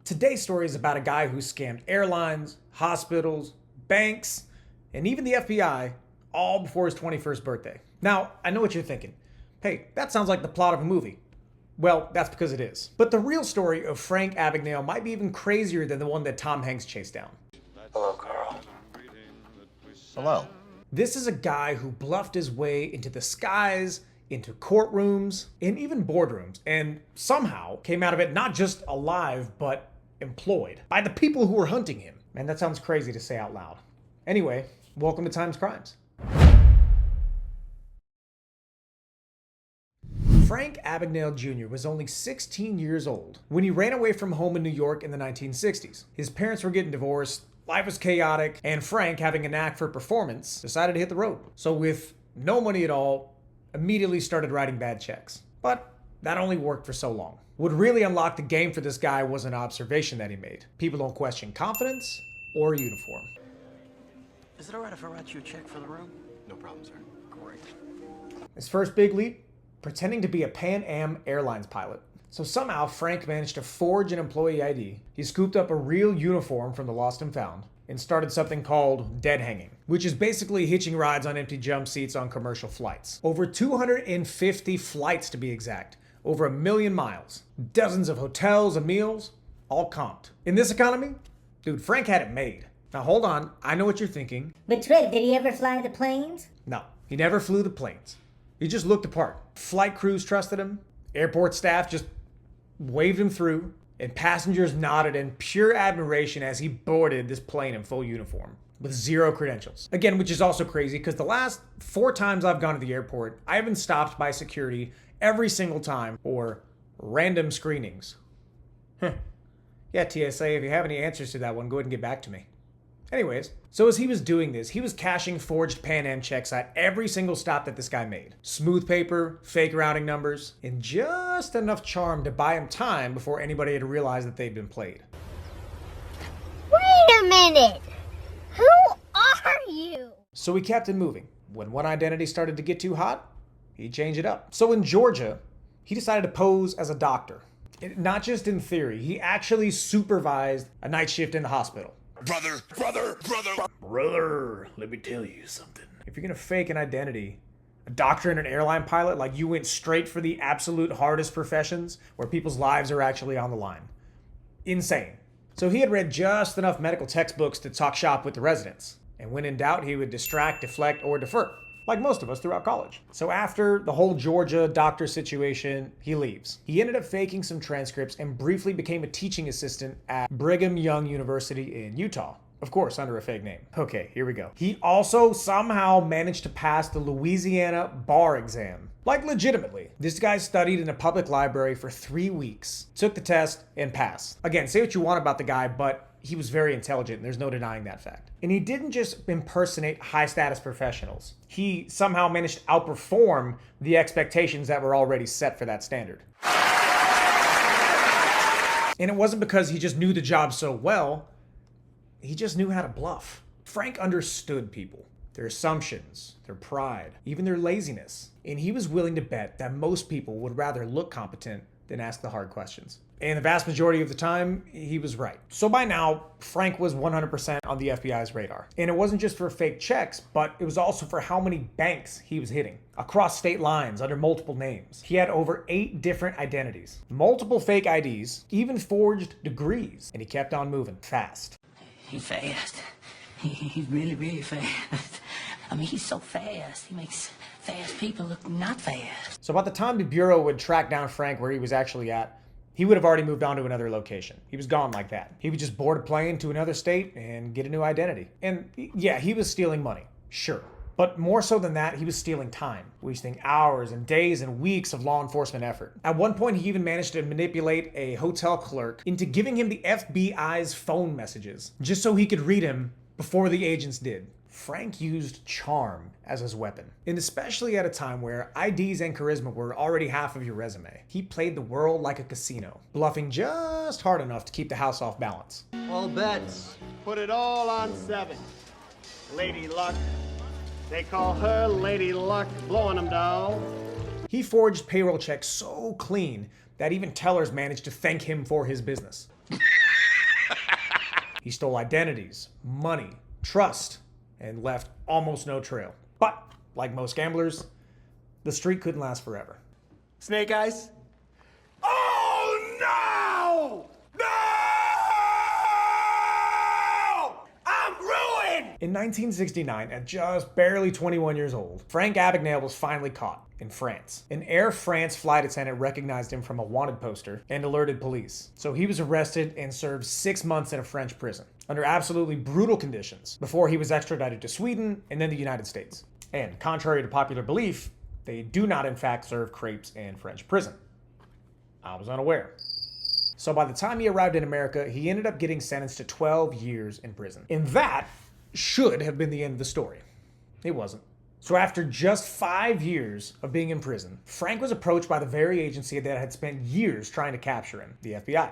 Today's story is about a guy who scammed airlines, hospitals, banks, and even the FBI, all before his 21st birthday. Now, I know what you're thinking. Hey, that sounds like the plot of a movie. Well, that's because it is. But the real story of Frank Abagnale might be even crazier than the one that Tom Hanks chased down. Hello, Carl. Hello. This is a guy who bluffed his way into the skies, into courtrooms, and even boardrooms, and somehow came out of it not just alive, but employed by the people who were hunting him. Man, that sounds crazy to say out loud. Anyway, welcome to Times Crimes. Frank Abagnale Jr. was only 16 years old when he ran away from home in New York in the 1960s. His parents were getting divorced, life was chaotic, and Frank, having a knack for performance, decided to hit the road. So with no money at all, immediately started writing bad checks. But that only worked for so long. What really unlocked the game for this guy was an observation that he made. People don't question confidence or uniform. Is it alright if I write you a check for the room? No problem, sir. Great. His first big leap, pretending to be a Pan Am Airlines pilot. So somehow Frank managed to forge an employee ID. He scooped up a real uniform from the lost and found and started something called dead hanging, which is basically hitching rides on empty jump seats on commercial flights. Over 250 flights to be exact. Over 1 million miles. Dozens of hotels and meals, all comped. In this economy, dude, Frank had it made. Now hold on, I know what you're thinking. But Trey, did he ever fly the planes? No, he never flew the planes. He just looked the part. Flight crews trusted him. Airport staff just waved him through. And passengers nodded in pure admiration as he boarded this plane in full uniform with zero credentials. Again, which is also crazy because the last 4 times I've gone to the airport, I have been stopped by security every single time for random screenings. Yeah, TSA, if you have any answers to that one, go ahead and get back to me. Anyways, so as he was doing this, he was cashing forged Pan Am checks at every single stop that this guy made. Smooth paper, fake routing numbers, and just enough charm to buy him time before anybody had realized that they'd been played. Wait a minute! Who are you? So he kept it moving. When one identity started to get too hot, he'd change it up. So in Georgia, he decided to pose as a doctor. Not just in theory, he actually supervised a night shift in the hospital. Brother, let me tell you something. If you're gonna fake an identity, a doctor and an airline pilot, like you went straight for the absolute hardest professions where people's lives are actually on the line. Insane. So he had read just enough medical textbooks to talk shop with the residents. And when in doubt, he would distract, deflect, or defer, like most of us throughout college. So after the whole Georgia doctor situation, he leaves. He ended up faking some transcripts and briefly became a teaching assistant at Brigham Young University in Utah. Of course, under a fake name. Okay, here we go. He also somehow managed to pass the Louisiana bar exam. Like legitimately. This guy studied in a public library for 3 weeks, took the test, and passed. Again, say what you want about the guy, but he was very intelligent, and there's no denying that fact. And he didn't just impersonate high-status professionals. He somehow managed to outperform the expectations that were already set for that standard. And it wasn't because he just knew the job so well. He just knew how to bluff. Frank understood people, their assumptions, their pride, even their laziness. And he was willing to bet that most people would rather look competent than ask the hard questions. And the vast majority of the time, he was right. So by now, Frank was 100% on the FBI's radar. And it wasn't just for fake checks, but it was also for how many banks he was hitting. Across state lines, under multiple names. He had over 8 different identities. Multiple fake IDs, even forged degrees. And he kept on moving fast. He's fast. He's really, really fast. I mean, he's so fast. He makes fast people look not fast. So by the time the Bureau would track down Frank where he was actually at, he would have already moved on to another location. He was gone like that. He would just board a plane to another state and get a new identity. And yeah, he was stealing money, sure. But more so than that, he was stealing time, wasting hours and days and weeks of law enforcement effort. At one point, he even managed to manipulate a hotel clerk into giving him the FBI's phone messages, just so he could read him before the agents did. Frank used charm as his weapon, and especially at a time where IDs and charisma were already half of your resume. He played the world like a casino, bluffing just hard enough to keep the house off balance. All bets. Put it all on 7. Lady Luck. They call her Lady Luck, blowing them down. He forged payroll checks so clean that even tellers managed to thank him for his business. He stole identities, money, trust, and left almost no trail. But, like most gamblers, the streak couldn't last forever. Snake Eyes? Oh, no! No! I'm ruined! In 1969, at just barely 21 years old, Frank Abagnale was finally caught in France. An Air France flight attendant recognized him from a wanted poster and alerted police. So he was arrested and served 6 months in a French prison under absolutely brutal conditions before he was extradited to Sweden and then the United States. And contrary to popular belief, they do not in fact serve crepes in French prison. I was unaware. So by the time he arrived in America, he ended up getting sentenced to 12 years in prison. And that should have been the end of the story. It wasn't. So after just 5 years of being in prison, Frank was approached by the very agency that had spent years trying to capture him, the FBI.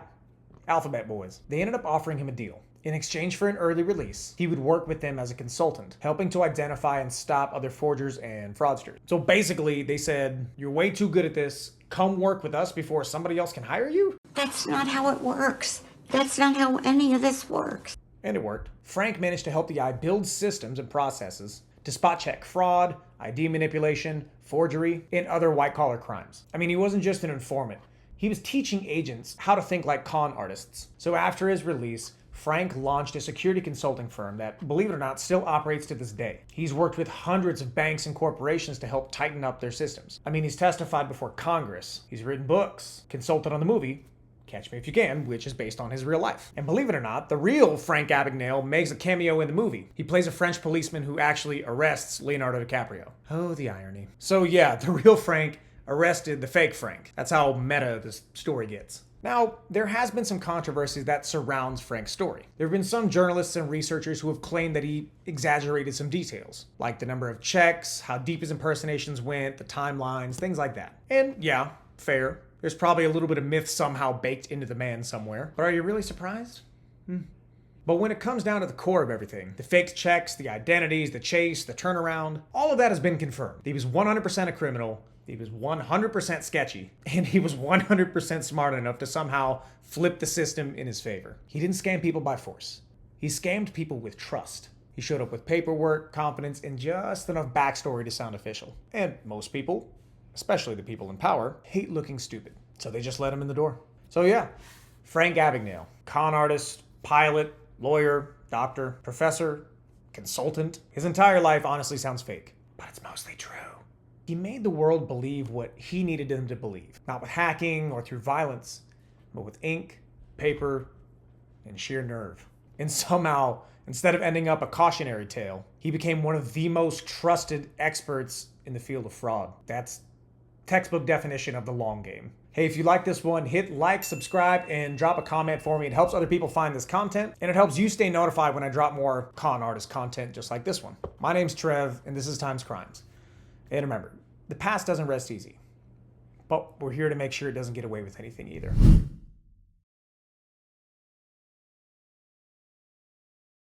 Alphabet Boys. They ended up offering him a deal. In exchange for an early release, he would work with them as a consultant, helping to identify and stop other forgers and fraudsters. So basically, they said, you're way too good at this. Come work with us before somebody else can hire you? That's not how it works. That's not how any of this works. And it worked. Frank managed to help the eye build systems and processes to spot check fraud, ID manipulation, forgery, and other white-collar crimes. I mean, he wasn't just an informant. He was teaching agents how to think like con artists. So after his release, Frank launched a security consulting firm that, believe it or not, still operates to this day. He's worked with hundreds of banks and corporations to help tighten up their systems. I mean, he's testified before Congress, he's written books, consulted on the movie Catch Me If You Can, which is based on his real life. And believe it or not, the real Frank Abagnale makes a cameo in the movie. He plays a French policeman who actually arrests Leonardo DiCaprio. Oh, the irony. So yeah, the real Frank arrested the fake Frank. That's how meta this story gets. Now, there has been some controversy that surrounds Frank's story. There have been some journalists and researchers who have claimed that he exaggerated some details, like the number of checks, how deep his impersonations went, the timelines, things like that. And yeah, fair. There's probably a little bit of myth somehow baked into the man somewhere. But are you really surprised? But when it comes down to the core of everything, the faked checks, the identities, the chase, the turnaround, all of that has been confirmed. He was 100% a criminal, he was 100% sketchy, and he was 100% smart enough to somehow flip the system in his favor. He didn't scam people by force. He scammed people with trust. He showed up with paperwork, confidence, and just enough backstory to sound official. And most people, especially the people in power, hate looking stupid. So they just let him in the door. So yeah, Frank Abagnale, con artist, pilot, lawyer, doctor, professor, consultant. His entire life honestly sounds fake, but it's mostly true. He made the world believe what he needed them to believe, not with hacking or through violence, but with ink, paper, and sheer nerve. And somehow, instead of ending up a cautionary tale, he became one of the most trusted experts in the field of fraud. That's textbook definition of the long game. Hey, if you like this one, hit like, subscribe, and drop a comment for me. It helps other people find this content, and it helps you stay notified when I drop more con artist content just like this one. My name's Trev, and this is Times Crimes. And remember, the past doesn't rest easy, but we're here to make sure it doesn't get away with anything either.